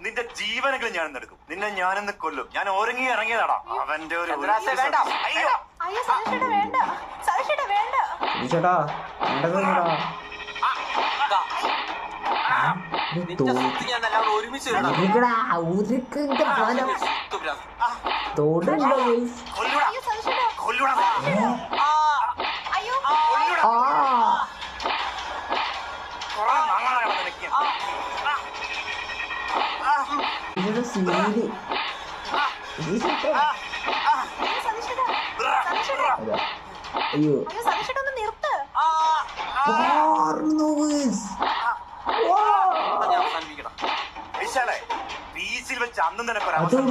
നിന്റെ ജീവനെങ്കിലും ഞാൻ എടുക്കും. നിന്നെ ഞാനിന്ന് കൊല്ലും. ഞാൻ ഒരുങ്ങി ഇറങ്ങിയതാടാ. അവന്റെ ഒരു അയ്യോ വേണ്ട അയ്യോ വിശാലേ, ബീച്ചിൽ വെച്ച് അന്ന് നിനക്കൊരു അവസരം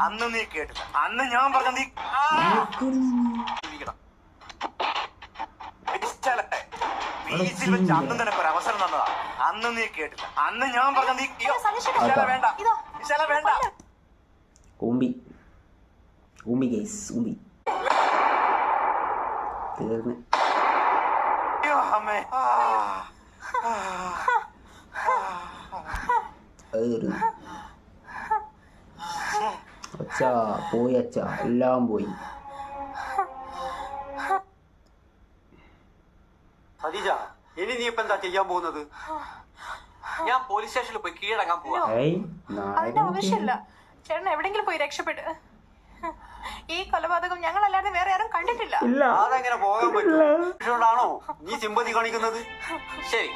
അന്ന് നീ കേട്ടില്ല. അന്ന് ഞാൻ പറഞ്ഞ നീ ബീച്ചിൽ വെച്ച് അന്ന് നിനക്കൊരു അവസരം തന്നതാ. അന്ന് നീ കേട്ടില്ല. അന്ന് ഞാൻ പറഞ്ഞ നീ വേണ്ട വിശാല വേണ്ട. ഊമ്പി ഗൈസ് ഊമ്പി തീർന്ന്. അയ്യോ അമ്മേ. അച്ഛാ പോയി, അച്ഛാ എല്ലാം പോയി. സതീജ, ഇനി നീ ഇപ്പൊ എന്താ ചെയ്യാൻ പോകുന്നത്? ഞാൻ പോലീസ് സ്റ്റേഷനിൽ പോയി കീഴടങ്ങാൻ പോവാ. അതിന്റെ ആവശ്യമില്ല. ചേട്ടൻ എവിടെങ്കിലും പോയി രക്ഷപ്പെട്ട്. ഈ കൊലപാതകം ഞങ്ങളല്ലാതെ വേറെ ആരും കണ്ടിട്ടില്ല. അതെങ്ങനെ പോകാൻ പറ്റും? നീ സിമ്പതി കാണിക്കുന്നത്? ശരി,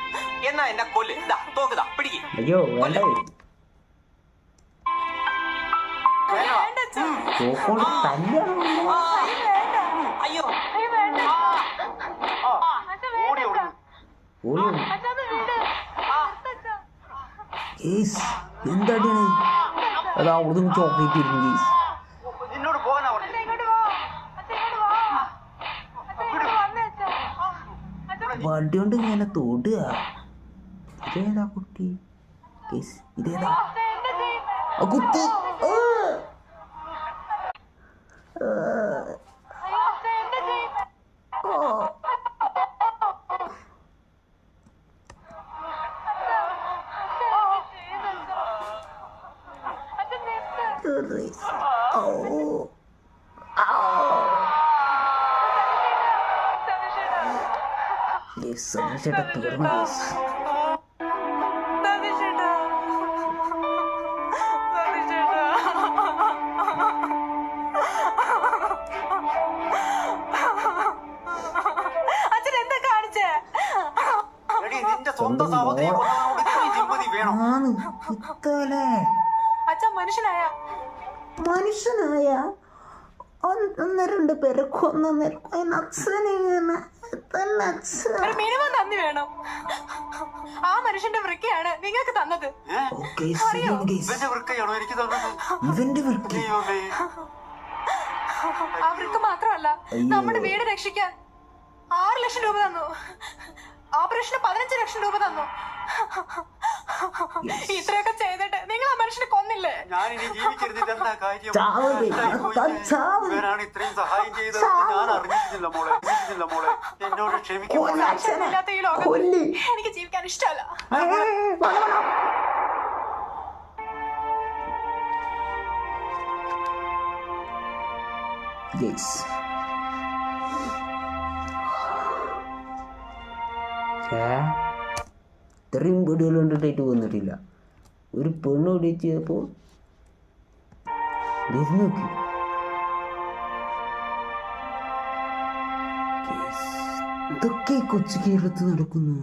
എന്നാ എന്നെ കൊല്ല്. തോക്കുതാ പിടിക്ക്. അയ്യോ വേണ്ടേ, അയ്യോ എന്താ അതാ ഉടുതും ചോക്ലേറ്റ് ഇരുന്നു ഗീസ്. നിന്നോട് പോകാനാ വണ്ടി കൊണ്ട് ഇങ്ങനെ തൊടുക. ഇതേതാ കുട്ടി? ഇതേതാ കുത്തി? തീർന്നു ഗീസ്. മനുഷ്യനായ ഒന്ന് രണ്ട് പേരെ കൊന്നു. നന്ദി വേണം. ആ മനുഷ്യന്റെ വൃക്കയാണ് നിങ്ങൾക്ക് തന്നത്. ആ വൃക്ക മാത്രമല്ല, നമ്മുടെ വീട് രക്ഷിക്കാൻ 6 ലക്ഷം രൂപ തന്നു. ഓപ്പറേഷന് 15 ലക്ഷം രൂപ തന്നു. ഇത്രയൊക്കെ ചെയ്തിട്ട് നിങ്ങൾ ആ മനുഷ്യനെ കൊന്നില്ലേ? ഞാനിനി ജീവിച്ചിരുന്നിട്ട് എന്താ കാര്യം? ഇത്രയും സഹായം ചെയ്തത് ഞാൻ അറിഞ്ഞിട്ടില്ല മോളെ. എന്നോട് ക്ഷമിക്കും. ഈ ലോകത്ത് എനിക്ക് ജീവിക്കാൻ ഇഷ്ടമല്ല. ഇത്രയും വീടുകൾ കണ്ടിട്ടായിട്ട് വന്നിട്ടില്ല. ഒരു പെണ്ണ് ഓടിച്ചപ്പോ നോക്കി ഇതൊക്കെ കൊച്ചു കേരളത്തിൽ നടക്കുന്നു.